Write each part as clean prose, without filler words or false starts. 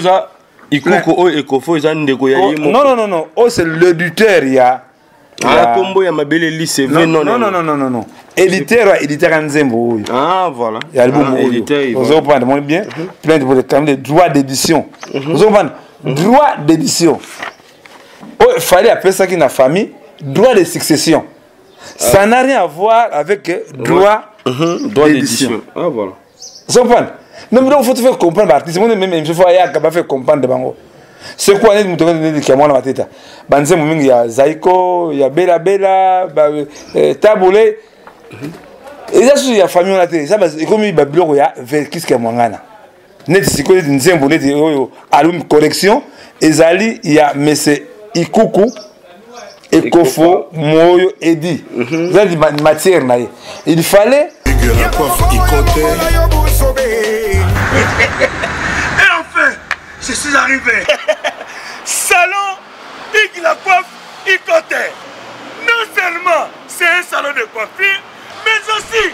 Non. Oh, c'est l'éditeur, il y a. Ah, combo, il y a ma belle Elise. Non. Éditeur Nzembo. Ah, voilà. Il y a le bon éditeur. Vous comprenez bien. Plein de droits d'édition. Vous comprenez? Droit d'édition. Il fallait appeler ça qui n'a famille. Droit de succession. Ça n'a rien à voir avec droit d'édition. Ah, voilà. Vous comprenez? Non, mais il faut faire comprendre l'artiste. Même il faut faire comprendre de bango. C'est quoi les moutons qui ont la tête? Banze mouming, il y a Zaiko, il y a Bella, Taboulé. Et ça, il y a famille la tête. Ça, c'est comme il y a bloc, il y a Verkis qui est mangana. Net si quoi une zembo, net alum correction. Et Zali, il y a Messe Ikuku, Ekofo, Moyo, Edi. Ça, c'est matière. Il fallait. Et enfin, je suis arrivé. Salon Hugues Lacoiffe Ikote. Non seulement c'est un salon de coiffure, mais aussi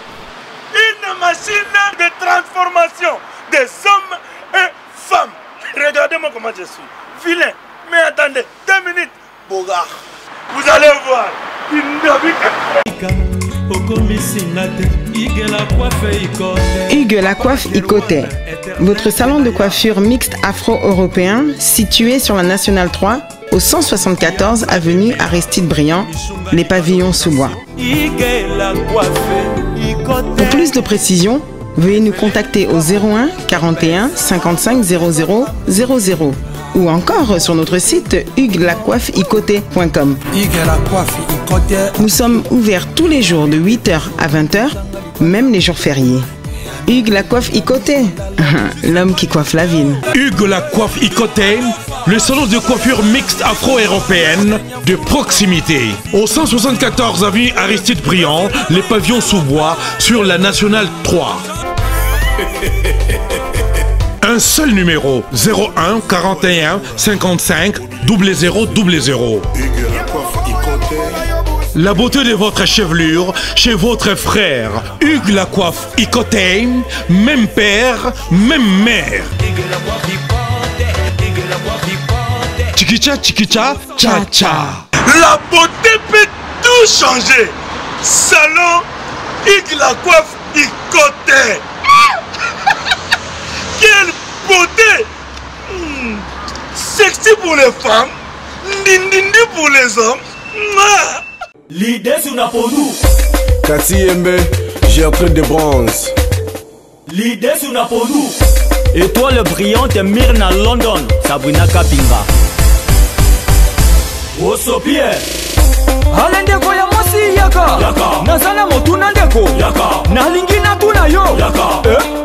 une machine de transformation des hommes et femmes. Regardez-moi comment je suis. Vilain. Mais attendez, 2 minutes. Bogart. Vous allez voir. Hugues Lacoiffe Ikote, votre salon de coiffure mixte afro-européen situé sur la Nationale 3 au 174 avenue Aristide Briand, les pavillons sous bois. Pour plus de précisions, veuillez nous contacter au 01 41 55 00 00 ou encore sur notre site hugueslacoiffeikote.com. Nous sommes ouverts tous les jours de 8h à 20h, même les jours fériés. Hugues Lacoiffe Ikote, l'homme qui coiffe la ville. Hugues Lacoiffe Ikote, le salon de coiffure mixte afro-européenne de proximité. Au 174 avenue Aristide Briand, les pavillons sous bois sur la Nationale 3. Un seul numéro, 01 41 55 00 00. La beauté de votre chevelure chez votre frère. Hugues Lacoiffe Ikote, même père, même mère. Chikicha, cha cha. La beauté peut tout changer. Salon Hugues Lacoiffe Ikote. Quelle beauté! Sexy pour les femmes, ndindi pour les hommes. L'idée sur Napodou. Kati Yembe, j'ai un truc de bronze. L'idée sur Napodou. Étoile brillante Myrna London, Sabrina Kapinga. Osopie. Alendeko ya mosi yaka nazala motuna ndeko nalingi natuna yo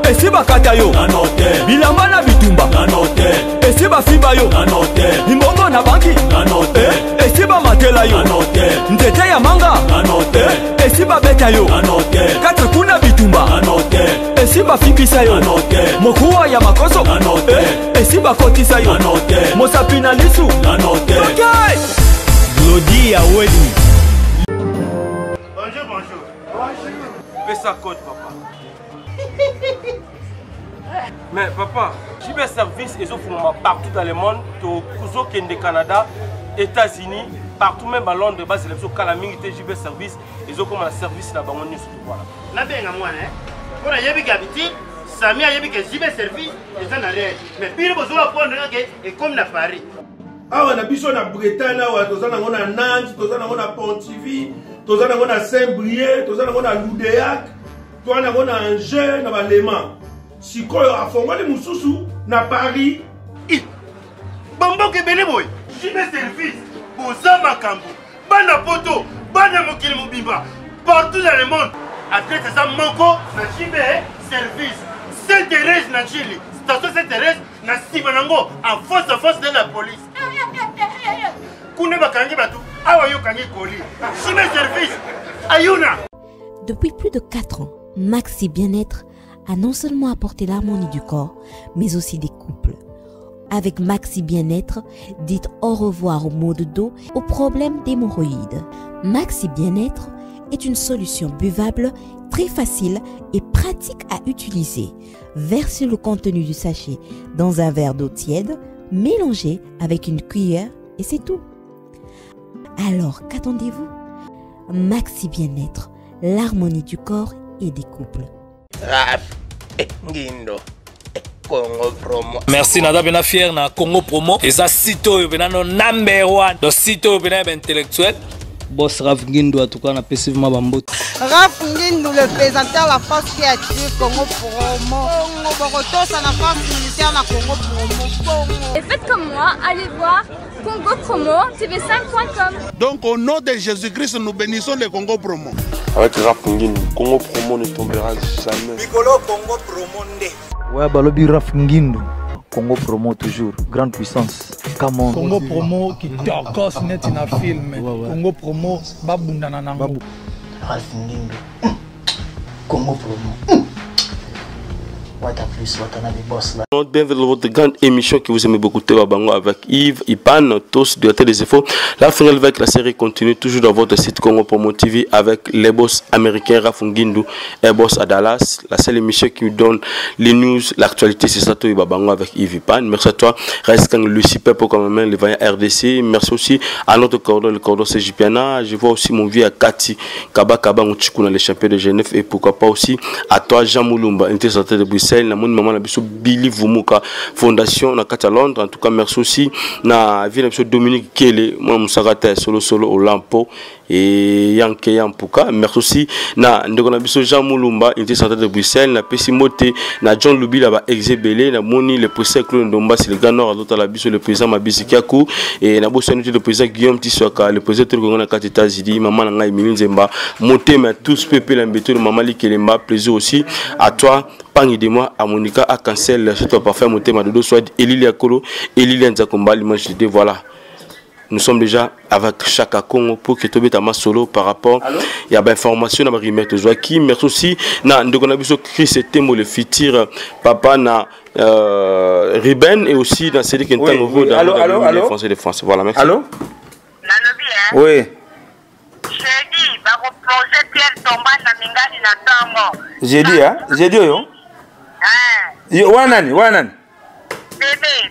esi bakata yo bilamba na bitumba esi bafiba yo imbongo na banki esi bamatela yo nzete ya manga esi babeta yo kata kuna bitumba esi bafibisa yo mokuwa ya makoso esi bakotisa yo mosapi na lisu Glody ya Weli. Bonjour. Fais ça code, papa. Mais papa, j'ai bien service et partout dans le monde, au Canada, États-Unis, partout même à Londres, bas c'est Calaming, j'ai bien service et ont comme un service là-bas. Voilà. La bien à moi, hein. Pour la Yébi Gabiti, Samia Yébi que j'ai bien service et ça n'a rien. Mais pire, vous allez prendre et comme à Paris. Ah, on a biso na Bretagne, tozana ngona Nantes, tozana ngona Pontivy, tozana ngona Saint-Brieuc, tozana ngona Loudéac, tozana ngona Angers, na Balema. Sikoyo afongoli mususu na Paris. Bambo ke bele boy. Jibe service. Boza makambo. Bana poto, bana mokili mobimba. Partout dans le monde. Après ça manko na jibe service. Sainte-Thérèse na Chili. Station Sainte-Thérèse na Sibanango en force de la police. Depuis plus de 4 ans, Maxi Bien-être a non seulement apporté l'harmonie du corps, mais aussi des couples. Avec Maxi Bien-être, dites au revoir aux maux de dos, aux problèmes d'hémorroïdes. Maxi Bien-être est une solution buvable, très facile et pratique à utiliser. Versez le contenu du sachet dans un verre d'eau tiède, mélangez avec une cuillère et c'est tout. Alors, qu'attendez-vous? Maxi Bien-être, l'harmonie du corps et des couples. Merci Nada Bena fier na Congo Promo. Et ça site oyo bena no number 1. Do site oyo bena intellectuel. Boss Raf Ngindo en tout cas na passivement bambote. Raf Ngindo le présentateur la force créative Congo Promo. Boroto ça na force militaire na Congo Promo. Et faites comme moi, allez voir Congo Promo tv5.com. Donc au nom de Jésus-Christ nous bénissons le Congo Promo. Avec Raf Ngindo, Congo Promo ne tombera jamais. Bigolo Congo Promo nde. Ouais, Balobi Raf Ngindo. Congo Promo toujours, grande puissance. Come on. Congo Promo qui torcos net na film. Congo Promo babundana nango. Raf Ngindo. Congo Promo. Bienvenue dans votre grande émission que vous aimez beaucoup, Bango avec Yves, Ipan, tous de la des efforts. La finale avec la série continue toujours dans votre site Congo Promo TV avec les boss américains Raf Ngindo et boss à Dallas. La seule émission qui nous donne les news, l'actualité, c'est ça, Bango avec Yves, Ipan. Merci à toi, reste Lucie Pepo comme même, les vaillants RDC. Merci aussi à notre cordon, le cordon CJPNA. Je vois aussi mon vieux à Kati, Kaba, Mouchikouna, les champions de Genève. Et pourquoi pas aussi à toi, Jean Moulumba, intercentré de Bruxelles. Na mon maman na biso Billy Vumuka Fondation na kati Londres. En tout cas merci aussi na ville biso Dominique Kele moi musakata solo au Lampo et Yanke Yampuka. Merci aussi na ndeko na biso Jean Moulumba unité centrale de Bruxelles na pesi moté na John Lubila ba exebelé na moni le président Claude Ndomba c'est le grand nord à la biso le président Mabisi Kiakou et na bosso le président Guillaume Tissoaka le président de Congo na kati États-Unis maman na Emile Nzemba moté mais tous peuple la mbeto maman Likelemba plaisir aussi à toi Pangi de moi à Monica à cancel chez toi parfait monter ma dodo soit Elilia Kolo Elilia Nzakomba l'image de voilà. Nous sommes déjà avec Chaka Congo pour que tu aies ma solo par rapport il y a des informations à remettre Joaquim merci aussi na ndeko biso Chris Temo le futur papa na Riben et aussi dans celui qui est en gros dans le français de France voilà merci allô oui j'ai dit yo wanani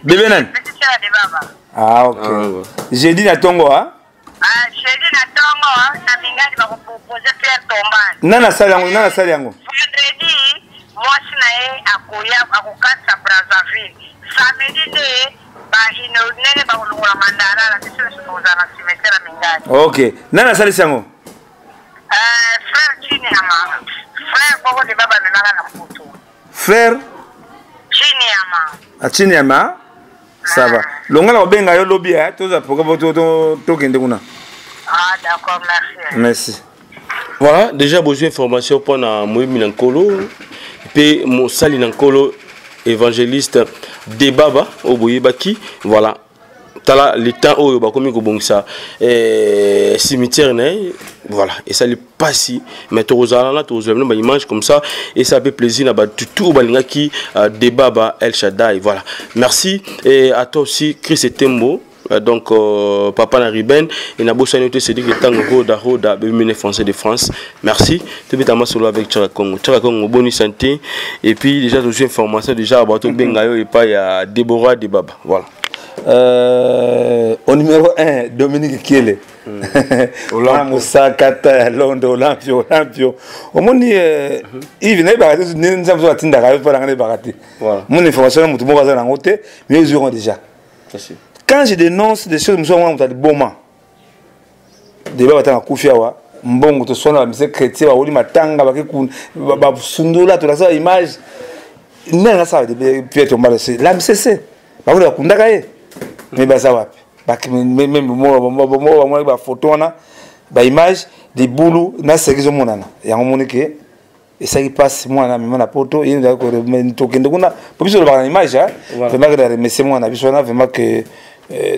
bébé nani ah ok j'ai dit na tongo ha j'ai dit na tongo na mingani ba proposer Pierre Tombani nana sali yango vendredi moi sinae akoya akokasa Brazzaville samedi ne ba inonene ba ulunga mandala la biso soza na cimetière mingani ok nana sali yango frère Chinyama frère boko de baba nana na mputu frère Chinyama ça va longa la benga yo lobby hein tous apoka to kende kuna ah d'accord merci voilà déjà besoin d'information pour na Moïmi Nankolo pe mo sali Nankolo évangéliste Debaba Oboyebaki voilà tala le temps où ba komi ko bongisa cimetière né voilà et ça lui passe mais tozala na tozala ba image comme ça et ça fait plaisir na ba tout balinga ki Debaba El Shaddai voilà merci et à toi aussi Chris Tembo donc papa na Riben et na bossa noté c'est dit que tango roda bemene français de France merci tu bita ma solo avec Chaka Congo bonne santé et puis déjà j'ai information déjà à bateau bengayo et pas il y a Deborah Debaba voilà au numéro 1 Dominique Kiele Musakata Londres Olympio omoni Yves na ba nzamzo atinda ka pa ngane bakati mon information mutu moko za nango te mais ils auront déjà quand je dénonce des choses muso mwa mutali boma deba batanga kufiawa mbongo to sona mise chrétien ba oli matanga ba sundula to la sa image nanga ça de Pierre Tombala c'est la MCC ba oli bakundaka ye mais bah ça va même moi ba photo na ba image des boulot na sekizo monana ya ngomonike et ça qui passe moi na mema na poto il da ko tokende kuna pour biso ba image vraiment que remercier moi na biso na vraiment que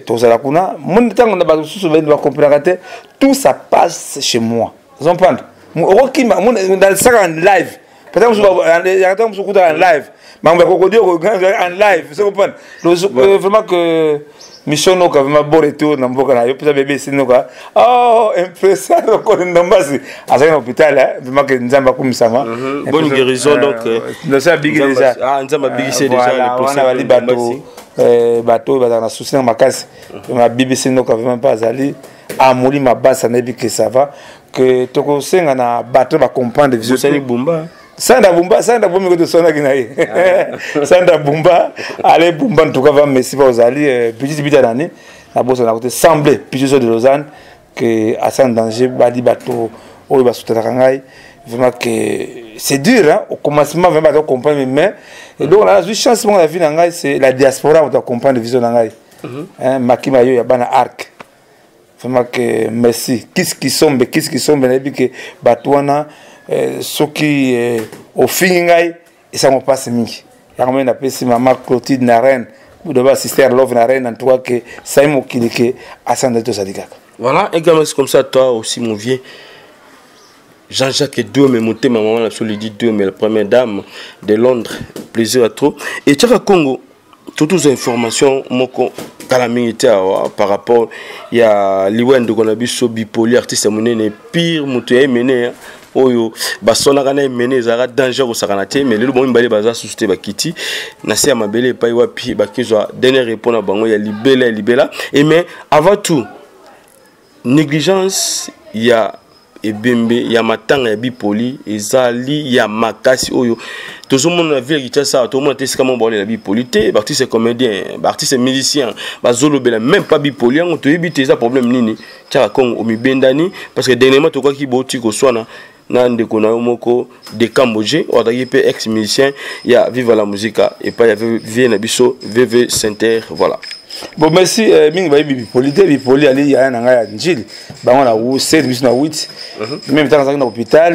tozala kuna mon tango na ba susu ba comprendre tout ça passe chez moi vous comprenez okima dans ça en live peut-être que en live mais on va en live c'est comprendre vraiment que mission no ka vraiment bon retour na mboka na yo peut bébé sinoka oh impressionnant ko ndambasi azali na hôpital vraiment que nzamba kumisama bonne guérison donc no ça big déjà nzamba big c'est déjà le possible bali bato bazana souci na makasi ma BBC no ka vraiment pas azali amoli mabasa na bi que ça va que toko senga na bato ba comprendre vision c'est Bumba Sanda Bumba que tu sonnes Sanda Bumba, allez Bumba en tout cas va merci pour Ozali petit bit d'année la bosse on a côté semblé puis de Lausanne que à sans danger badi bateau au va soutenir kangai vraiment que c'est dur hein au commencement vraiment pas comprendre mais et donc la chance mon la vie nangai c'est la diaspora on doit comprendre vision nangai hein makima yo ya bana arc vraiment que merci qu'est-ce qui sombe na bi que batouana ce qui au fingai et ça me passe mingi yango na pesi maman Clotilde na reine ou de sister love na reine en tout cas que ça mo kilike asanda to sadika voilà également comme ça toi aussi mon vieux Jean-Jacques Deux mais monté ma maman la solidi Deux mais la première dame de Londres plaisir à trop et Tchaka Congo toutes les informations moko kala militaire par rapport il y a liwen de konabiso bipolaire artiste monene pire moto ya mené oyo basona kana mené zara danger ko sakana te mais le bon mbale baza susté bakiti na se mabele pa wapi bakizwa dernière réponse bango ya libela et mais avant tout négligence il y a ebembe ya matanga ya bipoli ezali ya makasi oyo tout le monde a vu que ça tout le monde est comment parler la bipolité artiste comédien artiste musicien bazolo bela même pas bipoli on te éviter ça problème nini Tchaka Congo o mibendani parce que dernièrement to quoi qui boti ko swana na ndeko na moko de Cambodge o dagi pe ex musicien ya vive la musique et pas ya vie na biso VV Center voilà. Bon merci mingi ba bipoli ali ya na ngaya njili bango na u 7 bis na 8 même temps na hôpital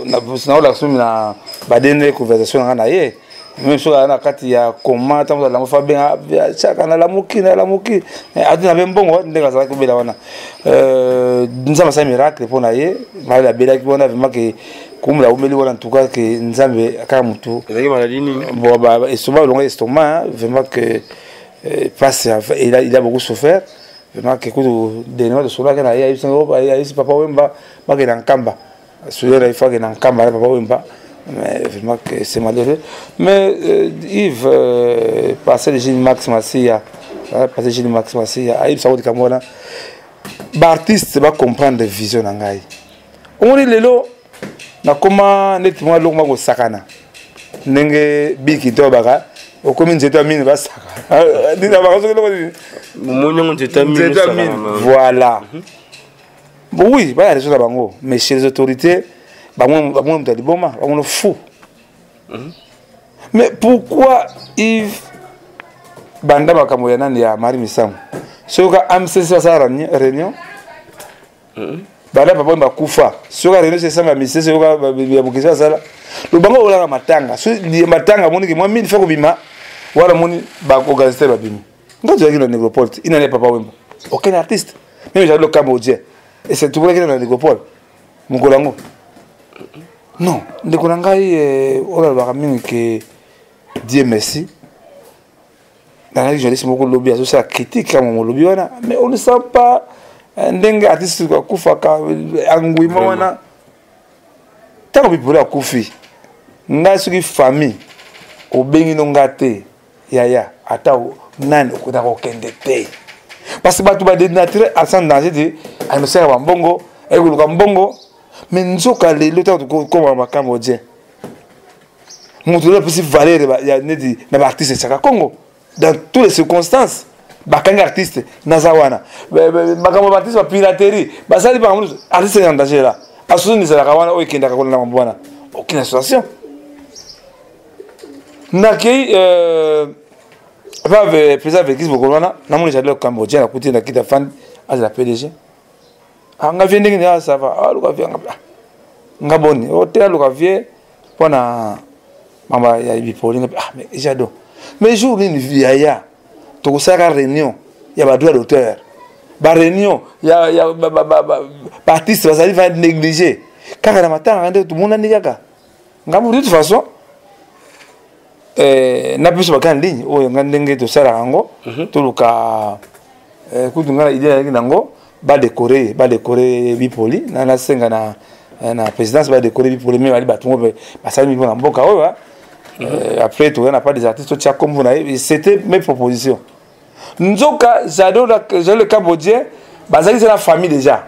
na la sumi na badene conversation na ye même so na kati ya comment tant la mofa bien chaka na la muki adina bembongo ndeka za ko bela wana nzamba sa miracle pona ye ma la bela ki bona vraiment que comme la umeli wana en tout cas que nzambe aka mutu ezaki maladie nini bon ba estomac longue estomac vraiment que passe il a beaucoup souffert vraiment que coup de de cela que na ya ici papa wemba ba que dans kamba celui-là il faut que dans kamba papa wemba mais vraiment que c'est malheureux mais Yves passer le Gilles Max Massia passer Gilles Max Massia Yves Saoudi Kamona ba artiste va comprendre vision ngai on est lelo na comment nettement lokuma ko sakana ndenge biki to baka au commune de mine va saka voilà bon oui bah les autres bango mais chez les autorités bango mtali boma bango fou mais pourquoi Yves banda makambo ya nani ya mari misango soka amsesa sa réunion banda papa bakufa soka réunion c'est ça ma mise soka ya bukisa sala le bango ola matanga so matanga moni ke moi mine fa ko bima wala moni ba organiser ba bimi ngazo yaki na Négropole ina ne papa wemba aucun artiste même j'ai le Cambodgien et c'est tout pour que na Négropole mukolango non ndeko ngai ola ba mingi que Dieu merci dans la journaliste moko lobby aso ça critique comme mon lobby wana mais on ne sent pas ndenge artiste ko kufa ka anguima wana tant que pour la kufi ngai soki famille obengi no ngate yaya ata nani okuta ko kende te parce que batu ba dénaturer à sans danger de annoncer ba mbongo e ko luka mbongo mais nzoka lelo ta ko ma makambo je mutu le plus valeur ya nedi na ba artiste Tchaka Congo dans toutes les circonstances ba kanga artiste nazawana makambo ba artiste ba piraterie ba sali ba artiste en danger là asuni ni sala kawana o kenda ka ko na mbona aucune association nakei va président avec Kiss Bokolwana na mon jardin cambodgien à côté na kita fan à la PDG anga vient ndenge ça va ah luka vient nga boni hôtel luka vient pona mama ya bipoli ah mais j'adore mais jour ni via to saka réunion ya ba droit d'auteur ba réunion ya ba artiste va salir va négliger car na matanga ndeko tout monde ndika de toute façon na biso baka en ligne oyo nga ndenge tosala yango toluka kutu nga idée yaki nango badécorer bipoli na senga na présidence badécorer bipoli mais bali batungo basali mipo na mboka oyo après tu n'a pas des artistes tia comme vous n'avez c'était mes propositions nzoka j'adore le cambodgien bazali c'est la famille déjà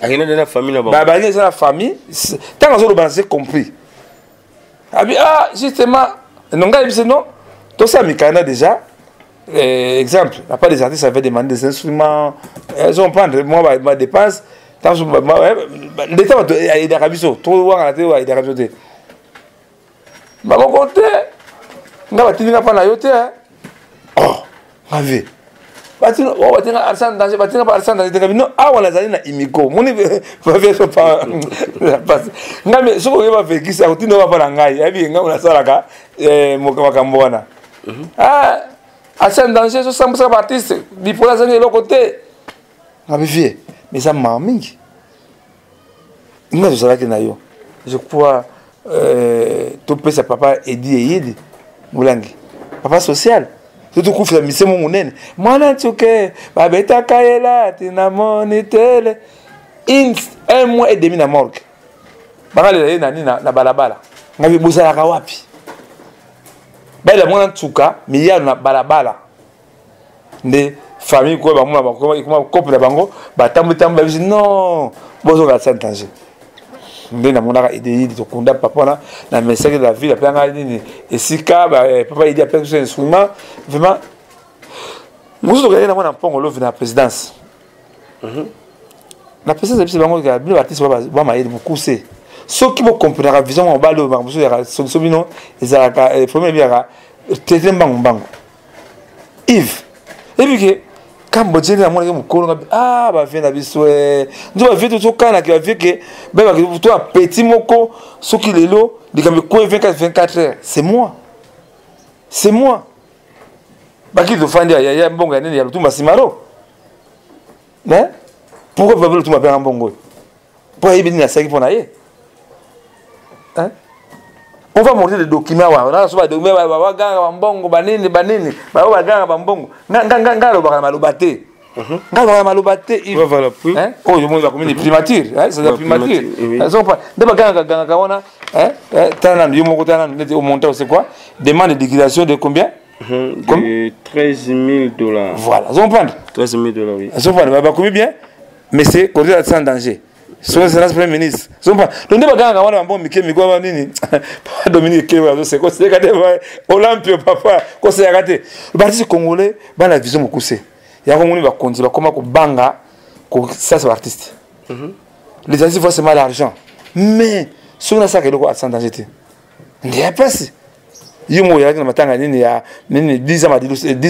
rien de la famille là-bas bah c'est la famille tant que on a compris ah justement non tout ça mikana déjà exemple la part des artistes avaient demandé des instruments ils ont prendre moi ma dépense tant l'état va aider à rabiso trop voir à la aider à rabiso bah mon côté nga batinga pa na yote oh ngave batinga oh batinga arsan danger batinga pa arsan danger kabino ah wala zali na imiko moni va faire pas ngame soko yeba vekisa utindo ba pa ngai abi nga una salaka mokambo wana ah arsan danger so sambusa artiste bipola zali le côté ngabe vie mais ça m'a mingi nga zo salaka na yo je crois tout peut sa papa Edi Moulangi papa social tout coup fait mission mon nene mwana tsuke babeta kaela tina monitele un mois et demi na morgue bakale na balabala ngabi busala ka wapi bala mwana tsuka miliard na balabala nde famille ko ba mwana ba couple na bango batambu biso non bozo ga santanger ndé na monaka idée de kunda papa na message de la ville apanga nini esika papa idée apanga ce instrument vraiment muso to na mona pongo lo vina présidence la présidence c'est bango ka bien artiste ba ma aide beaucoup c'est ce qui vous comprendre la vision en balo ba muso ya solution bino ezaka premier bien tete mbango Yves et puis que Cambodgien na mwana mukolo ah ba vient na biso nzo ba vient to kana ki ba vient que ba ba to petit moko soki lelo dikambe ko 24 heures c'est moi ba ki to fandi ya mbongo ya nini ya lutumba simaro hein pourquoi ba lutumba pe mbongo pour y venir à ça qui pour naie hein on va montrer les documents là so ba documents ba ganga mbongo banini ba ganga ba mbongo ngalo ba malobate ngalo malobate il voilà puis hein oh je monte la commune primature hein c'est la primature ils sont pas de ba ganga wana hein tana yo moko tana ndete au montant c'est quoi demande de liquidation de combien de $13,000 voilà ils vont prendre $13,000 oui ils vont prendre ba combien bien mais c'est correct sans danger son excellence premier ministre son pas donc ba ganga wana mbongo miko ba nini Dominique Kewa c'est quoi c'est gade Olympio papa ko c'est gade le parti congolais ba la vision mokuse ya ko moni ba konzi ba koma ko banga ko ça c'est artiste les artistes voient seulement l'argent mais sur ça que le quoi sans danger ndiye pasi yimo ya na matanga nini ya nini 10 ans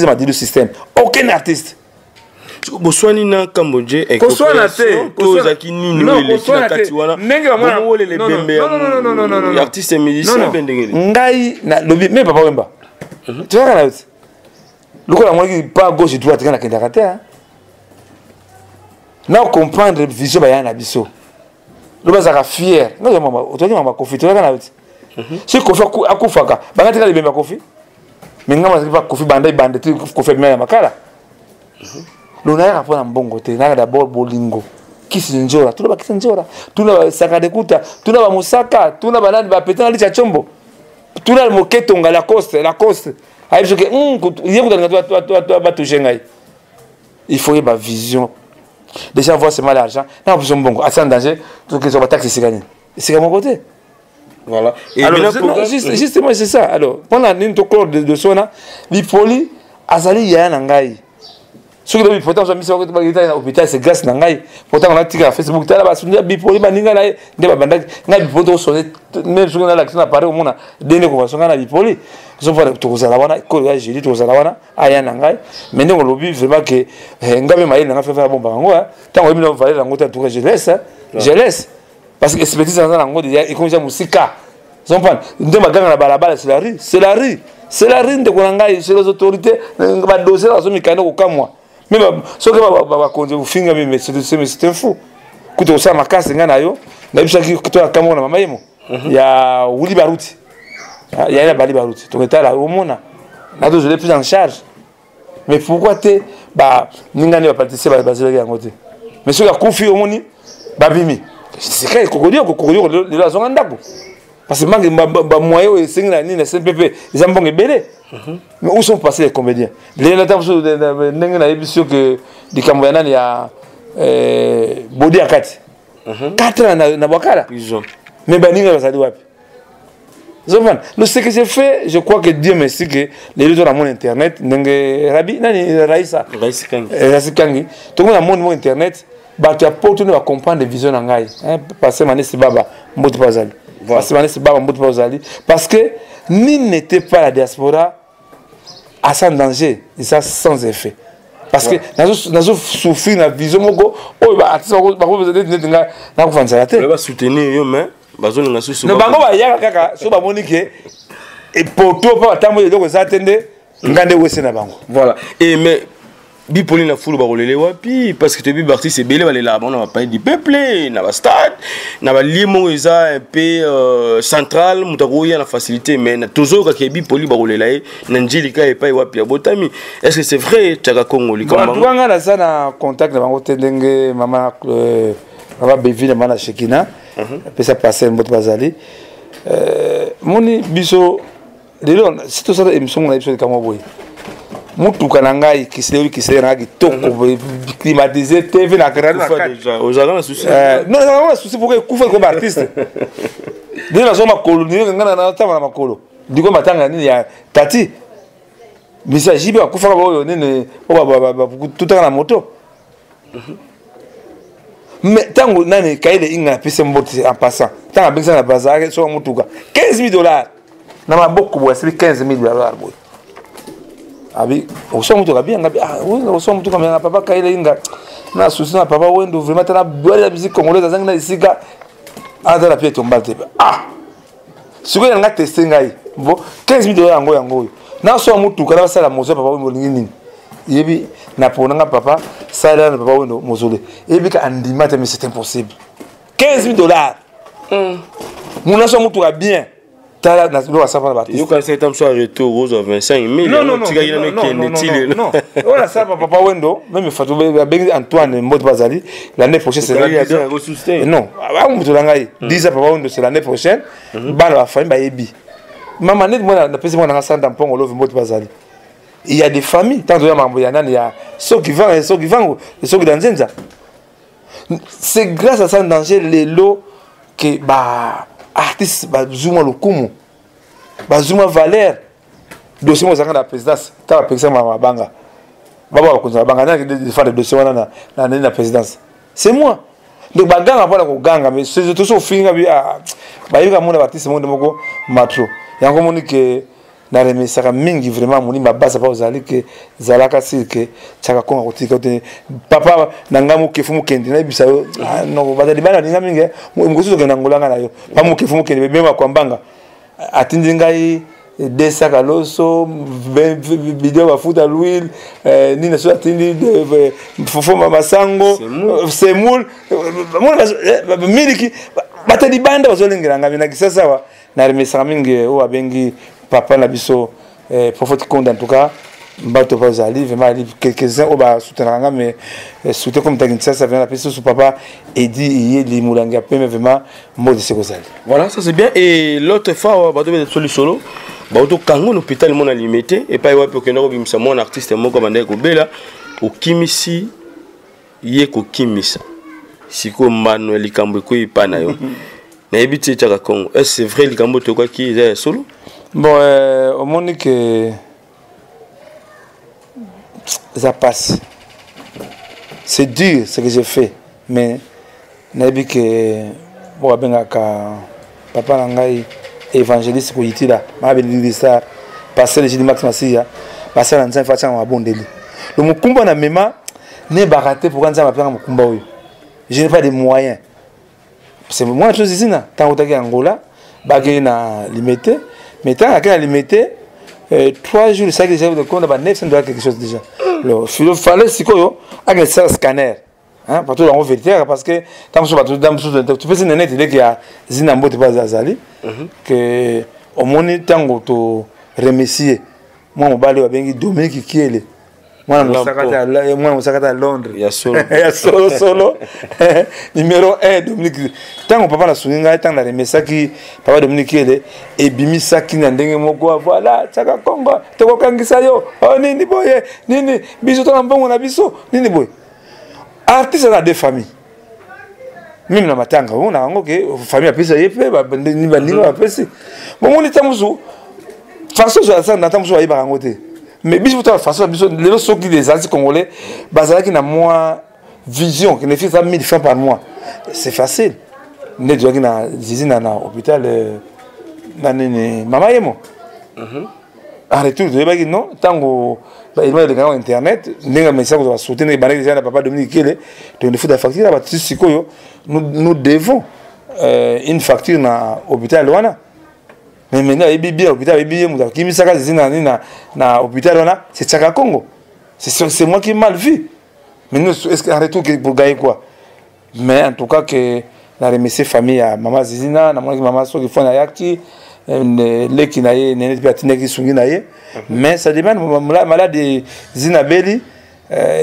madilu système aucun artiste boswani na Cambodge et kozaki nini eleki na kati wana bongo le bembe non artiste musicien bendengeli ngai na lobi mais papa wemba tu vois là lokola moi qui pas gauche droite kana kenda kata na comprendre vision ba yana biso lo bazaka fier nga mama otoki mama kofi to kana uti si kofi akufaka bangati kale bemba kofi minga mazipa kofi bande tu kofi mena makala l'on a rapport en bongo te na d'abord bolingo kisi njora tuna bakisi njora tuna sakade kuta tuna ba musaka tuna banani ba petana licha chombo tuna moketo nga la coste aïe que yeko ba toucher ngai il faut y ba vision déjà voir c'est mal l'argent na besoin bongo à sans danger tout que ça va taxer c'est à mon côté voilà et alors justement c'est ça alors pendant une to corps de sona bipoli azali ya na ngai ce qui est important, c'est que l'hôpital c'est grâce à Nangai. Pourtant, on a tiré à Facebook, tu as la base, bipoli, baninga là, des bandages, n'a bipoli, sonné, même si on a l'action appareil au monde, des conventions à bipoli. Ils ont fait tout ça là-bas, quoi, j'ai dit tout ça là-bas, à Nangai. Maintenant, on lobby vraiment que Ngabe Maïl n'a fait faire bon bango. Tant qu'on a fait la moto, en tout cas, je laisse. Parce que expertise dans la moto, il y a une musique. Ils ont fait, de ma gang à la balabala, c'est la rue, c'est la rue de Konangai, c'est les autorités, on va doser la zone mécanique au cas moi. Mais ce que va conduire au finger mais c'est un fou. Kuto sa makasi ngana yo na bisha ki kutoa kama na mama yemo il y a Willy Barouti. Il y a Bali Barouti. Donc, tu as là, au monde, je l'ai pris en charge. Mais pourquoi tu n'as pas participé à la base de la côté? Mais si tu as confié au monde, Babimi. C'est vrai, il y a un peu. Parce que les moyens, les CPP, ils ont été belés. Mais où sont passés les comédiens? Les émissions que les Camerounais, il y a Bodi Akati. 4 ans dans Wakala. Mais Baninga va s'adouer. Donc, ce que j'ai fait, je crois que Dieu merci que les gens ont mon internet. Rabi, Raïsa Kangi. Tout le monde a mon internet. Tu as pas de comprendre les visions en Gaï. Parce que Manesi Baba, Mbouti Pazali. Parce que ni n'était pas la diaspora à sans danger, et ça sans effet. Parce que nous avons souffert de la vision. Nous avons soutenir, mais voilà. Et mais Bipoli na foule barolele wapi parce que tu es parti c'est belé là on n'a pas du peuple na ba stade na ba limo eza un peu central mutakoya na facilité mais na toujours ka Bipoli barolele na njilika et pas wapi abotami est-ce que c'est vrai tchaka Congo likamba tu nga na sana contact na bango tendenge mama Bevine mana Shekina peut ça passer mot bazali moni biso lelo c'est tout ça émission na épisode kama boy mutuka na ngai kiselewi na kitoko climatiser TV na grande déjà aux agents souci non non souci pour que kufa comme artiste dès la zone colonie ngana na tama na makolo diko matanga nini ya tati misa jibe kufa ba nini tout na moto mais tango nani kaile inga pese mboti en passant tango bengisa na bazar so mutuka $15,000 na maboko bo 15,000 $. Abi osomo to kabia ngabi oui osomo to kamera papa kaile inga na susi na papa wendo vraiment tana boire la musique congolaise zanga na isika ada la pied tombate siko nga tester ngai bon $15,000 yango na so mutu kana sala mozo papa wendo nini yebi na ponanga papa sala na papa wendo mozole yebi ka andimate mais c'est impossible $15,000 muna so mutu ka bien. Il y a un certain retour aux 25,000. Non, non, non. On a ça, papa Wendo, même Fatou Antoine Mbot Bazali, l'année prochaine, c'est l'année prochaine. Non, 10 ans, papa Wendo, c'est l'année prochaine. Bah, la famille, bah, Ebi. Maman, moi, on a fait un centre d'empont au Love Mbot Bazali. Il y a des familles, tant de il y a ceux qui vendent et ceux qui vendent, et ceux qui dansent. C'est grâce à ça, danger, les lots, que, bah, artiste bazuma lokumu bazuma valeur dossier mo zanga la présidence ta président mabanga baba ko za banga na de faire dossier wana na présidence c'est moi donc baganga pala ko ganga mais c'est tout so finga bi ba yuka mona artiste monde moko matro yango moni que na remesaka mingi vraiment moni mabasa pa ozali que zalaka sike chaka konga kotika te papa nanga mo kefu mo kende na bisa no bazali bana ninga mingi ngosuzo kenda ngolanga nayo pa mo kefu mo kende bema kwa mbanga atindi ngai desa kaloso video bafuta l'huile nina so atindi fofo masango semul mo miliki batali banda bazolengira ngami na kisasa wa na remesaka mingi o abengi papa na biso prophète Konde en tout cas bato bazali vraiment quelques-uns au ba soutenanga mais soutenir comme technicien ça vient la personne sous papa et dit il li mulanga mais vraiment mode c'est kozali voilà ça c'est bien et l'autre fois bato be solo bato kango l'hôpital mon limité et pas wapi que no bimisa mon artiste moko bande ko bela o kimisi ye ko kimisa siko Manuel Likambo ko ipana yo na ebiti tchaka Congo est c'est vrai Likambo to quoi qui est solo. Bon, au monde que ça passe. C'est dur ce que j'ai fait, mais nabi que bon benga papa nangai évangéliste ko yitila ma be ça passer le Max Masia passer dans un façon à bondeli. Le mukumba na mema ne baraté pour quand ça m'appelle mukumba oyo. Je n'ai pas de moyens. C'est moi chose ici na tant que Angola bagé na limité. Mais tant qu'à limiter 3 jours, ça que j'ai de compte, $900 quelque chose déjà. Il fallait si quoi, avec un scanner, hein partout dans vérité parce que tant que tu peux se net dès qu'il y a zinambo te pas azali que au moins tango to remercier moi mobali wa bengi Dominique Kiele moi musakata Londres ya solo ya solo numéro 1 Dominique tango papa na suninga tango na remercier ki papa Dominique Kiele et bimisa ki na ndenge moko voilà tsaka Kongo te ko kangisa yo oh nini boye nini biso to na mbongo na biso nini boye artiste a deux familles. Même dans ma tanga, on a encore que famille a payé ça y est fait, ni bandingo a payé. Bon, on est à Moussou. Façon sur la scène, n'attend Moussou à y barangoter. Mais bis pour toi façon, les autres sont qui des artistes congolais, basés qui n'a moins vision, qui ne fait ça 1000 francs par mois. C'est facile. Né de qui n'a zizi na hôpital, na nene maman et moi. Arrêtez de dire non, tant que il m'a dit sur internet, n'enga message pour soutenir les banques déjà papa Dominique Kiele, donc il faut la facture à partir de nous devons une facture na hôpital Luana. Mais maintenant il bien hôpital bien muda qui misaka zina na hôpital Luana, c'est Tsaka Congo. C'est moi qui mal vu. Mais nous est-ce qu'en retour pour gagner quoi? Mais en tout cas que la remercier famille à maman Zizina, na maman so qui font na yakti les qui n'aillent n'est pas qui sont n'aillent mais ça demande malade zinabeli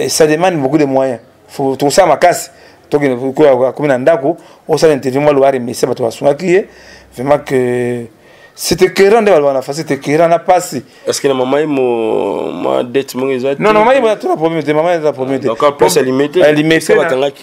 ça demande beaucoup de moyens faut tout ça ma casse donc comme un ndako on s'est intervenu moi le mais c'est pas toi son qui est vraiment que c'était éclairant de la face c'était éclairant n'a pas si est-ce que la maman est ma dette mon exact non maman il a tout la problème maman est la problème encore plus limité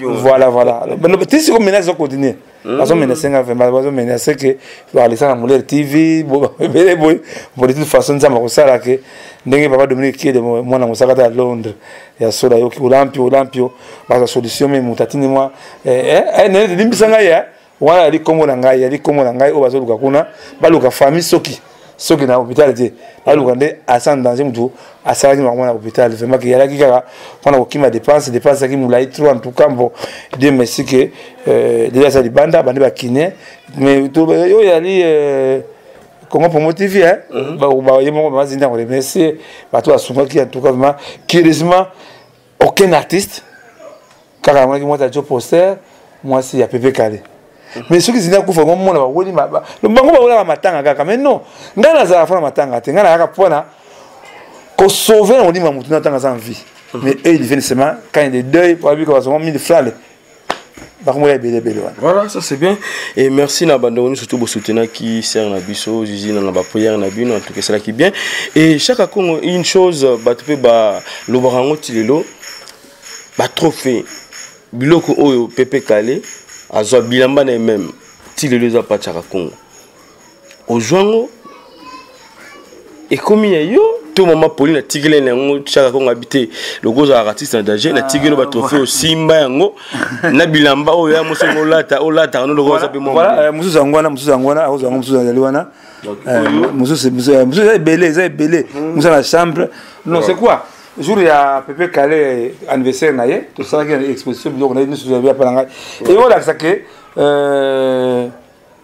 voilà mais tu sais comme menace au continuer parce que menace nga vraiment parce que menace que va laisser la Mouleur TV bon de toute façon ça m'a ça là que ndenge papa Dominique qui est de moi na musakata à Londres ya soda yo ki olampio parce solution même mutatini moi ne limbisanga ya wala ali komo na ngai o bazoluka kuna baluka famille soki na hôpital te baluka nde asan danger mutu asala ki mwana hôpital vraiment que yala ki kaka pona ko kima dépense ki mulai trop en tout cas bon Dieu merci que déjà ça libanda bandi ba kiné mais to yo yali comment pour motiver hein ba yemo ba zinda ko remercier ba to asunga ki en tout cas vraiment curieusement aucun artiste kaka moi qui monte à job poster moi c'est ya Pepe Kale. Mais ceux qui sont là, ils font comme moi, le bango ba matanga kaka mais non ngana za fana matanga te ngana yaka pona ko sauver on dit ma mutuna tanga sans vie mais eux ils viennent seulement quand il y a des deuils pour avoir comme 1000 francs voilà ça c'est bien et merci na bando surtout pour soutenir qui sert na biso zizi na ba prière na bino en tout cas c'est là qui bien et chaque Congo une chose ba tu peux ba lo barango tilelo ba trophée biloko oyo Pepe Kale azwa bilamba na même tilelo za pa Tsaka Congo ozwango et comme yo tout moment Pauline a tigélé nango Tsaka Congo habité le gros artiste en danger na tigélo ba trophée au Simba yango na bilamba oyo ya mosongo lata no le gros ape mo voilà musu zangwana ozanga musu zaliwana musu belé musu na chambre non c'est quoi jour il y a Pepe Kale anniversaire na ye tout ça qui est exposition donc on a nous souvenir pas nga et voilà ça que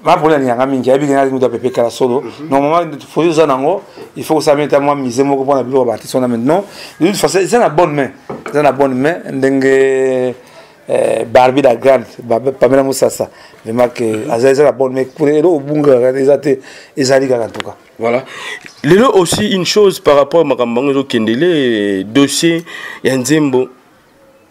ma problème yanga mingi abi ngana muda Pepe Kale solo normalement faut ça nango il faut ça mettre moi mise moko pour la bilo ba tisona maintenant de toute façon c'est la bonne main ndenge Barbie la grande Pamela Moussassa vraiment que c'est la bonne main pour le bunga ezali en tout cas. Voilà. Lelo aussi une chose par rapport à Makambango Kendele dossier Yanzembo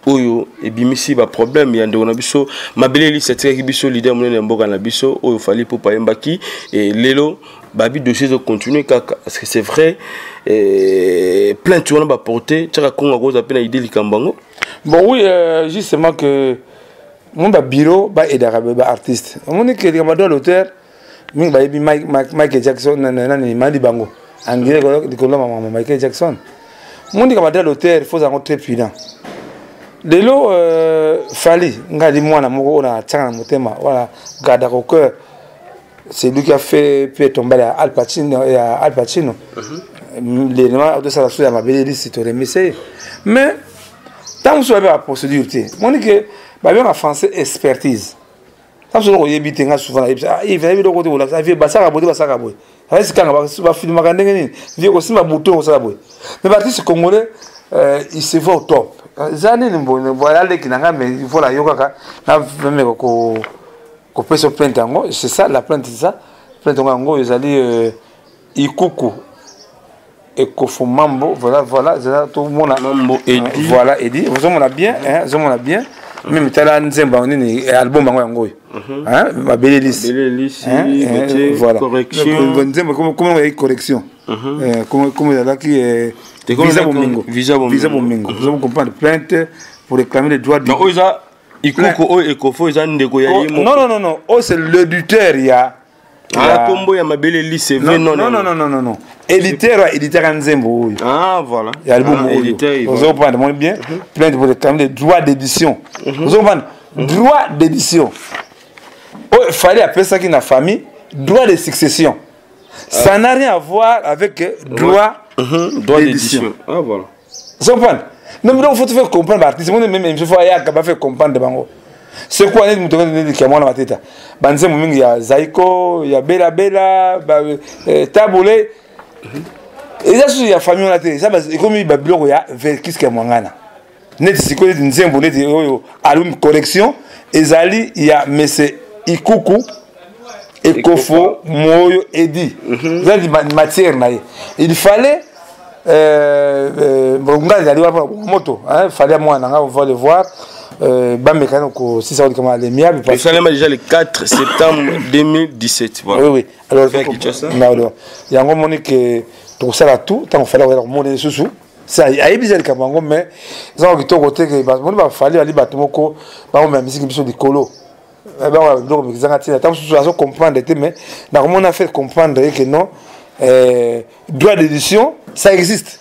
oyo ebimisi ba problème ya ndona biso mabele li c'est qui biso leader monene mboka na biso oyo fali pour payembaki et lelo babi dossier de continuer parce que c'est vrai plein tu on va porter Tsaka Congo cause appelle idée likambango. Bon oui justement que mon bureau ba aider ba artiste on est que les l'auteur mingi ba yebi Michael Jackson nani mali bango anglais ko maman Michael Jackson mon dit que l'auteur il faut être très prudent lelo fali ngali mwana moko na tsanga motema voilà garde au cœur c'est lui qui a fait puis tomber à Al Pacino l'élément de ça la mabeli c'est to remercier mais tant que la procédure mon dit que ba bien en français expertise tant que on yebite nga souvent il va bien côté la ça fait basaka boy est-ce quand va filmer ka ndenge nini vie ko sima bouton ça boy mais l'artiste congolais il se voit au top. Zani voilà les qui n'ont mais il faut la yoga na même ko peut se plaindre en c'est ça la plainte c'est ça plainte en gros ils allaient ikuku et kofumambo voilà tout le monde voilà et dit vous on a bien hein vous on a bien même tala nzemba ni album yango hein ma belle liste voilà correction nzemba comment correction comment là qui est visa bomingo vous allez comprendre plainte pour réclamer les droits du non oza ikuko o ekofo eza ndeko ya yimo non oh c'est l'éditeur il y a combo ya mabele lycée non éditeur nzembo ah voilà il y a album éditeur vous allez comprendre bien plainte pour réclamer les droits d'édition vous allez comprendre droit d'édition oh il fallait appeler ça qui na famille droit de succession ça n'a rien à voir avec droit d'édition. Ah voilà. Vous comprenez? Non mais donc faut te faire comprendre l'artiste. Moi même je vois ya capable faire comprendre bango. C'est quoi les moutons de qui moi na tête. Banze mumingi ya Zaiko, ya Bela Tabule. Et ça c'est ya famille na tête. Ça comme il babilo ya qu'est-ce que mwangana. Net siko de nzembo net oyo album correction ezali ya monsieur Ikuku et Kofo Moyo Edi. Ça c'est matière na. Il fallait moto hein fallait moi on va le voir mécanique si ça comment les miables parce que déjà le 4 septembre 2017 voilà oui alors il y a un moment que tout ça là tout tant fallait leur monnaie sous ça il y a bizarre comme bango mais ça qui tout côté que bah on fallait aller batumoko ba on musique biso de colo bah donc mais ça tant sous comprendre mais on a fait comprendre que non droit d'édition ça existe.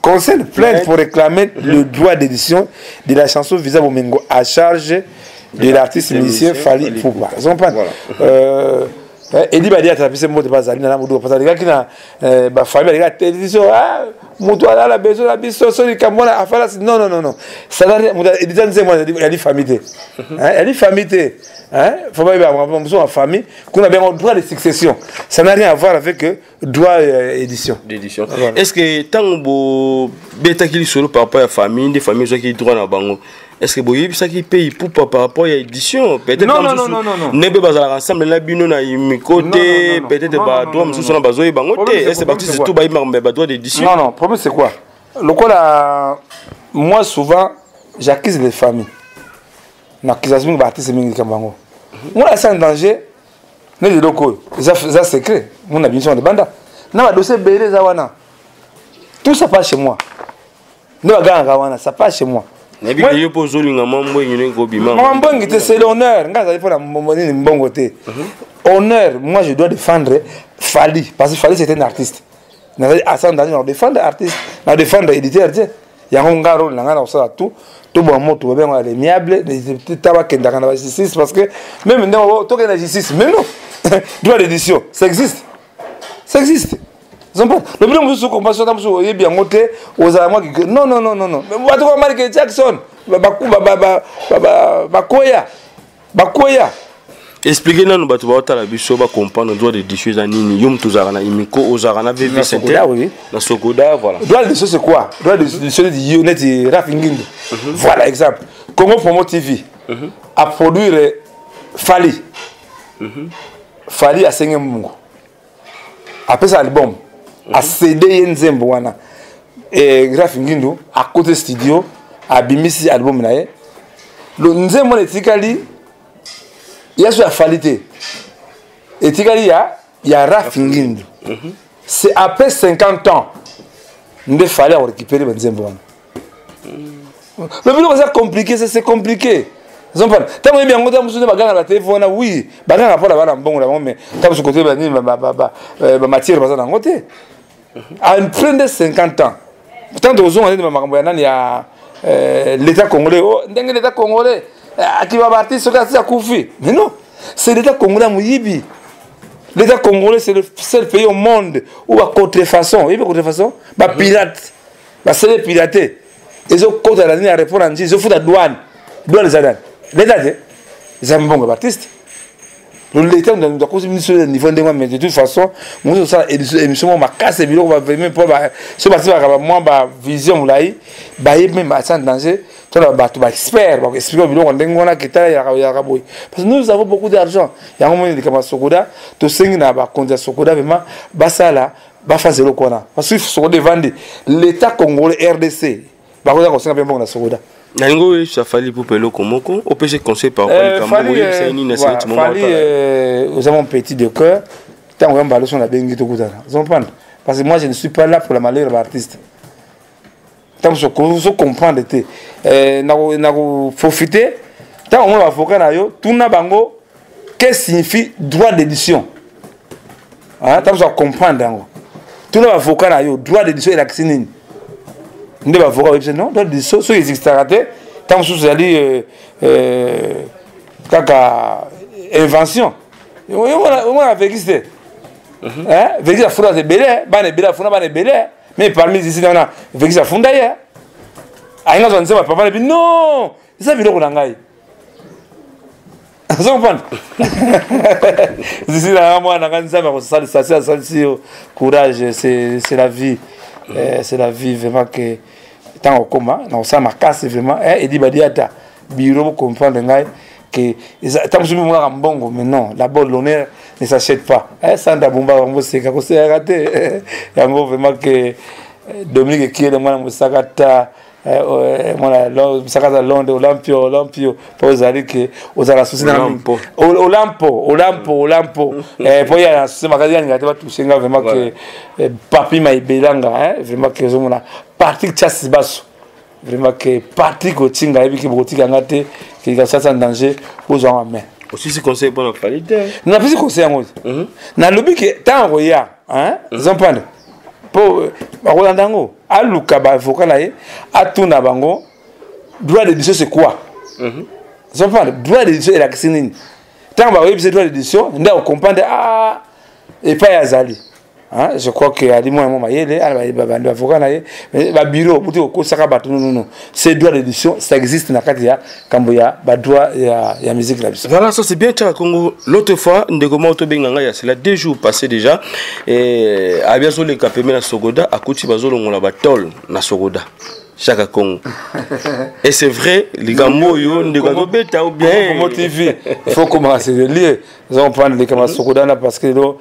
Concerne plainte pour réclamer le droit d'édition de la chanson Visa Bomingo à charge de l'artiste musicien Fally Ipupa. Edi Badi a tapé ce mot de Bazali na modo parce que les gars qui na ba famille les gars télévision ah moto ala la besoin la biso so likamona afala non ça n'a moto éditeur nzembo il dit famille hein elle dit famille hein faut pas avoir besoin en famille qu'on a bien un droit de succession ça n'a rien à voir avec droit d'édition est-ce que tant bo beta qui solo par rapport à famille des familles qui droit na bango est-ce que boyebi ça qui paye pour par rapport à édition peut-être non nebe bazala ensemble la bino na mikote peut-être ba droit mususu na bazoyi bango te est-ce que c'est tout ba droit d'édition non le problème c'est quoi moi souvent j'accuse les familles n'accusation de artiste mingi kambango moi c'est un danger ne de loko ça secret mon ambition de banda na ba dossier belé za wana tout ça passe chez moi ne ba ganga wana ça passe chez moi c'est l'honneur. Honneur, moi je dois défendre Fally. Parce que Fally c'est un artiste. On défendre artiste, on défendre éditeur. Il y a un rôle, tout bon mot, tout bien, les miables, la justice. Parce que même maintenant, tout la justice, mais non. Droit d'édition, ça existe. Ça existe. Le problème c'est qu'on passe sur le bien monté aux Allemands qui non mais on va Michael Jackson Bakoya expliquez-nous batu ba la biso ba comprendre droit d'édition za nini yom tozara na imiko ozara na VV Center na Sokoda voilà droit d'édition c'est quoi droit d'édition de Yonet Rafingindo voilà exemple Congo Promo TV a produire Fally a signé Mungu après ça album a CD nzembo wana et Rafingindo à côté studio a bimisi album na ye le nzembo etikali ya so afalité etikali ya Rafingindo c'est après 50 ans nde fallait récupérer nzembo wana le but c'est compliqué c'est compliqué tant que bien on a besoin de bagage la téléphone oui bagage pour la bana mbongo la mais tant ce côté bani matière bazana ngote à une fin de 50 ans tant de raisons de makambo ya nani ya l'état congolais oh ndenge l'état congolais qui va partir ce cas kufi mais non c'est l'état congolais muyibi l'état congolais c'est le seul pays au monde où à contrefaçon pirate c'est pirater ils ont côté la ligne à répondre en disant ils ont foutu la douane les adans l'état c'est un bon artiste L'État nous a causé le niveau de moi, mais de toute façon, nous ça émission ma casse biloko va vraiment pas ce parti va moi ba vision là même à sans danger, tu vas ba expert, ba expliquer biloko ndenge on a kita ya boy. Parce que nous avons beaucoup d'argent. Il y a un moment de comme Sokoda, to sengi na ba konza Sokoda vraiment ba ça là, ba faire zéro kona. Parce que Sokoda vendre l'État congolais RDC. Ba ko senga bien na Sokoda. Nango ça fallait pour pelo komoko au PC conseil par nous avons un petit de cœur tant on va sur la bengi to kutana vous comprenez parce que moi je ne suis pas là pour la malheur de l'artiste tant que vous comprendre na profiter tant on va avocat na yo tout na bango qu'est-ce signifie droit d'édition hein tant que comprendre dango tout na avocat na yo droit d'édition et la kinini ne va voir non donc des choses qui existent tant que vous allez kaka invention on a existé hein vexi la funda de belé bane bela funda bane belé mais parmi ici on a vexi la funda ya ainga zo nzema papa ne non ça biloko na ngai vous comprenez ici là moi na nganza ba ko ça courage c'est la vie c'est la vie vraiment que tant au coma non ça ma casse vraiment et dit badiata bureau comprendre ngai que tant que moi mbongo mais non d'abord l'honneur ne s'achète pas ça ndabumba ngo seka ko c'est raté yango vraiment que Dominique qui est moi musakata moi musakata Londres Olympio pour zali que aux ala souci na Olampo pour y a ce magasin ngate ba toucher vraiment que papi maibelanga vraiment que zo mona Patrick Chassis basso vraiment que Patrick Otinga ebi ki botika ngate qui est ça en danger aux en main aussi ce conseil pour la qualité non plus conseil en na lobby que tant roya hein ils ont pas pour bakolandango aluka ba avocat na ye atuna bango droit d'édition c'est quoi ils ont pas droit d'édition et la kinini tant ba web c'est droit d'édition nda on comprendre et pas yazali hein je crois que ali moi mayele ba avocat na ye ba bureau pour ko saka batu non c'est droit d'édition ça existe na kati ya kamboya ba droit ya musique la. Voilà, ça c'est bien Tchaka Congo. L'autre fois ndeko moto benganga ya c'est là 2 jours passés déjà et a bien sur le capemé na Sogoda a kuti bazolo la batol na Sogoda Tchaka Congo. Et c'est vrai les gambo yo ndeko beta ou bien motivé il faut commencer de lire ils vont prendre les camarades Sogoda là parce que là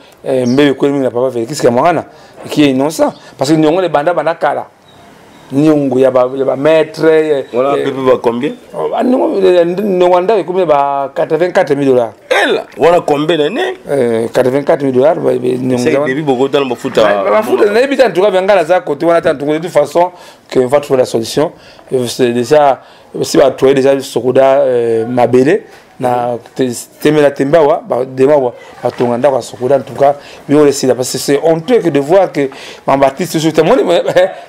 mbé ko mi na papa fait qu'est-ce que mwana qui est innocent parce que nyongo les banda kala nyongo ya ba maître voilà peu va combien non wanda comme ba $84,000 elle voilà combien d'années $84,000 c'est début beaucoup dans le foot ba foot na habita en tout cas bengala za côté on attend de toute façon que on va trouver la solution c'est déjà aussi va trouver déjà Sokoda mabele na temela tembawa ba demawa batonganda kwa Sokoda en tout cas mais on essaie parce que c'est honteux que de voir que Jean-Baptiste sur témoin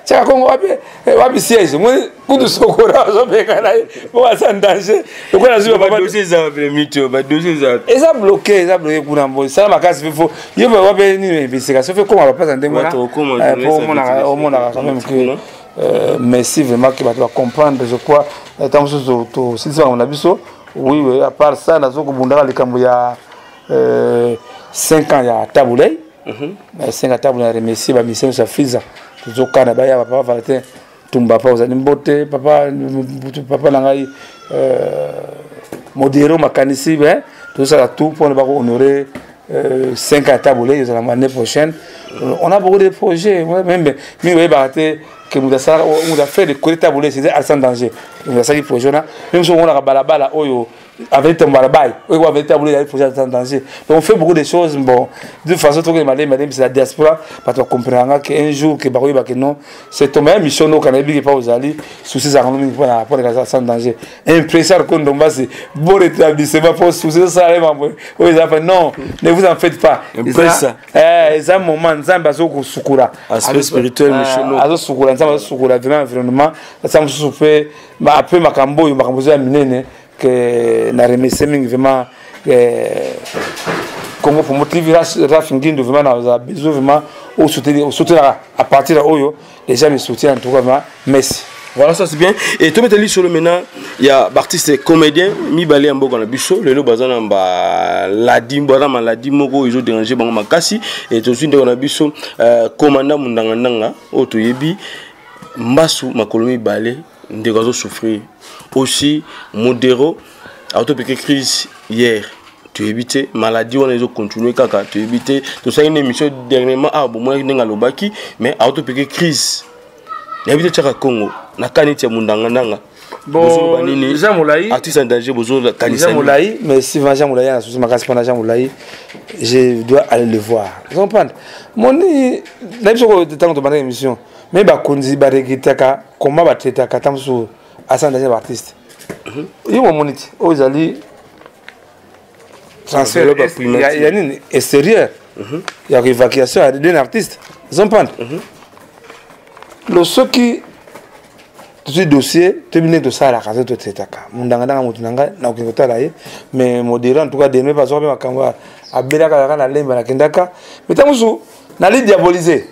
Tchaka Congo wapi siège moi coup de Sokoda zo bekana pour ça en danger donc on a vu ba dossier za mito ba dossier za et ça bloqué kuna mbo ça ma casse il faut il va wapi ni investigation fait comment on va pas entendre moi pour mon quand même que merci vraiment que va comprendre je crois tant que si ça on a vu ça. Oui, à part ça, nous avons les cambo il y a 5 ans, il y a Taboulay. 5 ans, Taboulay, remercié, ma mission, ça fils. Tout au Canada, il y a papa, Valentin, Tumba, papa, vous avez une beauté, papa, Langaï, Modero, Macanissi, tout ça, tout pour nous honorer 5 ans, Taboulay, l'année prochaine. On a beaucoup de projets, même, que nous avons fait des collectes à bouler, c'est à danger. Nous avons fait des projets, même si on a balabala, avec un balabaï, on a fait des projets à danger. Donc on fait beaucoup de choses, bon, de toute façon, madame, c'est la diaspora, parce qu'on comprend qu'un jour, que non, c'est ton meilleur mission, nous, quand on n'est pas aux alliés, soucis à nous, pour les gars sans danger. Impresseur qu'on tombe, c'est bon rétablissement, pour soucis ça, non, ne vous en faites pas. C'est un moment, c'est un sukura. Aspect spirituel, sukura. Sur l'environnement, ça me souffle, mais après ma cambo, il m'a composé à minene que n'a remercié vraiment Congo pour motiver Rafinguin de vraiment dans a besoin vraiment au soutenir à partir de Oyo, les gens me soutiennent en tout cas, merci. Voilà, ça c'est bien. Et tu mets sur le maintenant, il y a artistes et comédiens, mi balé en bogo na biso, le bazana ba la dimbo na la dimoko ils ont dérangé bango makasi et tout de suite on a biso commandant mundangandanga auto yebi mbasu makolomi balé ndekazo souffrir. Aussi modéro auto piqué crise hier. Tu évites maladie on les a continué kaka tu évites tout ça une émission dernièrement ah bon moi n'enga lobaki mais auto piqué crise. Il y a des Congo, na kaniti ya mundangandanga. Bon, Jean Moulaye, artiste en danger, besoin de kanisa. Jean Moulaye, mais si Jean Moulaye a souci ma casse pendant Jean Moulaye, je dois aller le voir. Vous comprenez? Mon ni, n'importe de temps de ma émission, mais bah konzi bah regretaka, comment bah traiter ka tam sur Hassan danger artiste. Ils vont moniter, oh ils allaient transfert, il y a une extérieure, il y a une évacuation d'un artiste. Vous comprenez? Le ce qui tout dossier terminé de ça la case de tetaka mundanga mutunanga na ukikota là mais modérant en tout cas demain pas ma kamba abelaka la lemba la kendaka mais tamusu na li diaboliser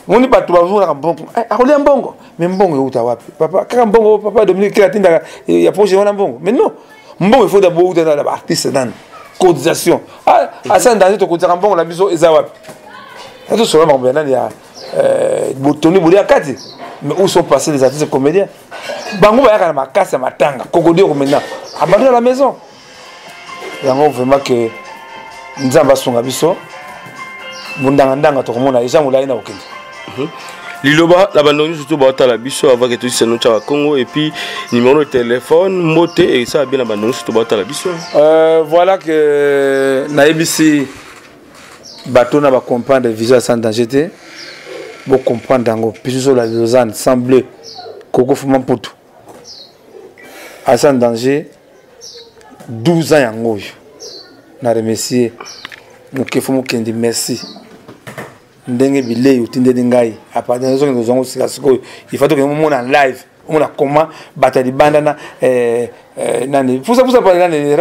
moni pas trois jours na mbongo akolia mbongo mais mbongo uta wapi papa kaka mbongo papa Dominique qui atinda ya projet wana mbongo mais non mbongo il faut d'abord uta la artiste dans cotisation asa ndaje to cotisation mbongo la biso eza wapi ça sera mbongo na ya Tony Boulia Kati, mais où sont passés les artistes comédiens? Bango va y avoir ma casse à ma tanga, Kokodio maintenant, abandonné à la maison. Et on vraiment que nous avons son abisso, Mundangandanga, tout le monde a déjà moulé na aucun. Liloba, l'abandonné surtout à la bisso avant que tout ça nous au Congo et puis numéro de téléphone, moté et ça a bien abandonné surtout à la bisso. Voilà que Naibisi bateau n'a pas comprendre visuel sans danger. Pour comprendre dango puis sur la Lausanne semble Coco Fuma Poutou à sans danger 12 ans yango na remercier muke fumu kendi merci ndenge bilei utinde dingai apa dans zone zongo sikasiko il faut que nous en live on a comment batali bandana nani pusa pa nani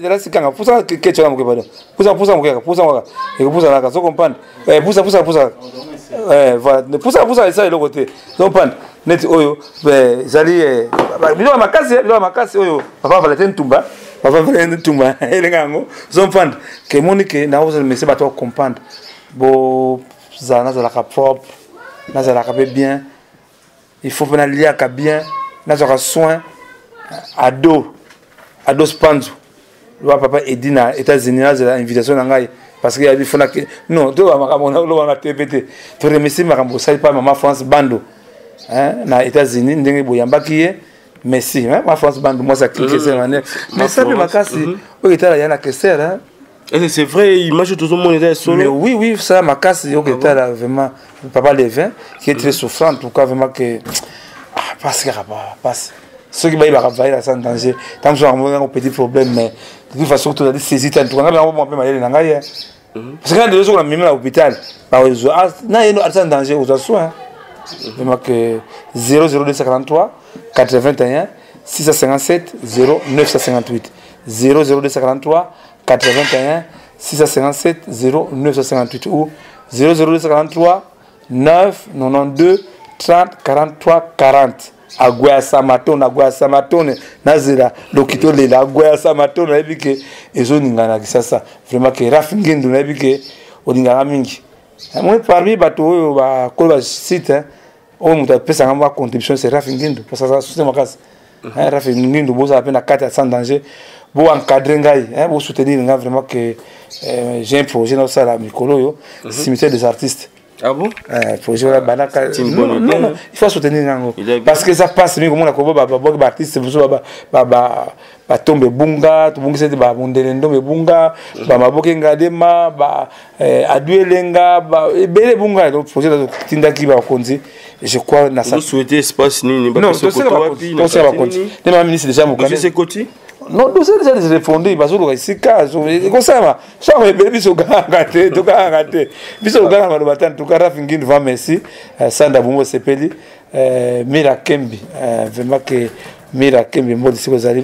rasikanga pusa que tu as muke pardon pusa muke et pusa la so comprendre pusa voilà pusa ça de l'autre côté donc pan net oyo zali bilo makasi oyo papa Valentin Tumba elengango zompand que monique na ozo mais c'est pas toi comprendre bo zana za la propre na za la bien il faut venir lier à bien na za soin ado spanzo papa Edina États-Unis na invitation na ngai parce qu'il y a des fois que non tu vas ma TPT tu remercie ma rambo ça pas maman France Bando hein na États-Unis ndenge boyambaki merci hein ma France Bando moi ça clique c'est manière mais ça ma casse au état là il y a la caisseur hein et c'est vrai image tout le monde est solo mais oui ça ma casse au état là vraiment papa Levin qui est très souffrant en tout cas vraiment que parce que passe ceux qui va travailler sans danger tant que on a un petit problème mais de toute façon tu as dit saisir tant on a un peu mal dans ngaïe parce que les gens même à l'hôpital par exemple na yeno sans danger aux soins vraiment que 00243 81 657 0958 00243 81 657 0958 ou 00243 992 30 43 40 agwa samatone nazira lokito le agwa samatone na bike ezoninga na kisasa vraiment que rafingindu na bike oninga mingi moi parmi bato oyo ba kola site o muta pesa ngamba contribution c'est rafingindu parce que ça soutient makasi rafingindu boza pena carte sans danger bo encadrer ngai bo soutenir ngai vraiment que j'ai un projet dans ça la mikolo yo cimetière des artistes. Ah bon? Projet la banaka. Non, il faut soutenir Nango. Parce que ça passe mieux comme on a comme ba artiste ba tombe bunga, to bunga c'est ba mundelendo me bunga, ba maboke ngadema, ba aduelenga, ba bele bunga donc projet de tinda ki ba konzi. Je crois na ça. Vous souhaitez espace ni ba so ko konzi. Ne ma ministre déjà mo c'est côté. Non, nous sommes déjà répondus parce que c'est cas comme ça ça me bébé so gangate to gangate biso ganga ba en tout cas Rafingin va merci Sanda Bumbo Sepeli Mira Kembi vraiment que Mira Kembi modi siko zali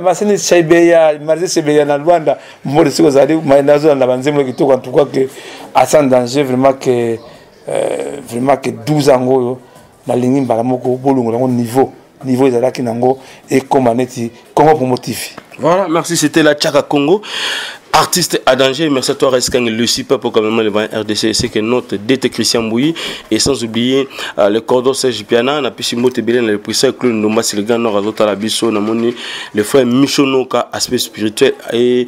masini Chaibeya marzi Chaibeya na Rwanda modi siko zali mainazo na banzemlo kitoko en tout cas que à sans danger vraiment que 12 ans nalingi mbala moko bolongo nango niveau ezalaki nango ekoma neti Congo Promo TV. Voilà, merci, c'était la Tchaka Congo. Artiste à danger, merci à toi Reskang Lucie pour quand même le RDC, c'est que notre DT Christian Bouilly et sans oublier le cordon Serge Piana, na pisimo tebele na le président Claude Nomba c'est le gars nord azota la biso na moni le frère Michonoka aspect spirituel et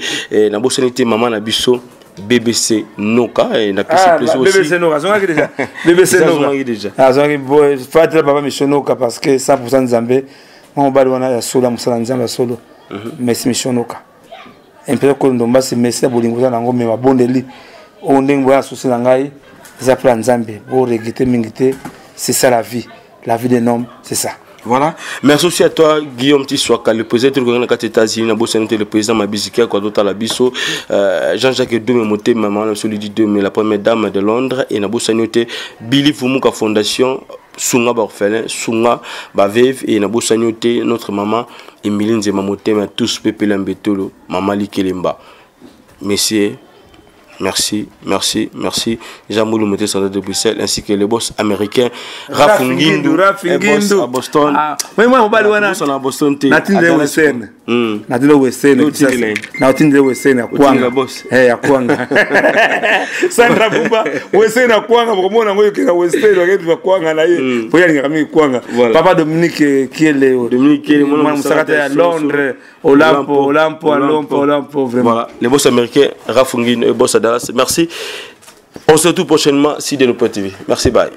na bossanité maman na biso BBC Noka et na plaisir aussi. BBC Noka, zonaki déjà. BBC Noka déjà. Ah zonaki boy, fatra papa Michonoka parce que 100% Nzambe, mon bali wana ya solo musala Nzambe solo. Merci Michonoka. Un peu comme Ndomba c'est merci bolingo za nango me mabondeli o ndenge boya souci na ngai za plan Nzambe bo regretter mingité, c'est ça la vie d'un homme, c'est ça. Voilà. Merci aussi à toi, Guillaume Tissoaka, le président de l'États-Unis, le président Mabizika, Jean-Jacques Doumé, maman, celui du 2, mais la première dame de Londres, et Nabo Sanyote, Billy Fumuka Fondation, Sunga Orphelin, Sunga Bavev, et Nabo Sanyote, notre maman, Emiline Zemamote, mais tous Pepe Lambetolo, Maman Likelemba. Messieurs, merci, merci, merci. Jean-Moulou Moté Sandra de Bruxelles ainsi que le boss américain Rafingindu à Boston. Oui, moi, je suis à Boston. Natinde Western. Natinde Western. Natinde Western à Kwanga. Eh, à Kwanga. Sandra Bumba, Western à Kwanga. Pour moi, on a eu Western à Kwanga. Pour y aller à Kwanga. Papa Dominique qui est le. Dominique qui est le. Moi, je suis à Londres. Olampo, vraiment. Voilà, le boss américain Rafingindu, boss à Dallas. Merci. On se retrouve prochainement si de nos TV. Merci, bye.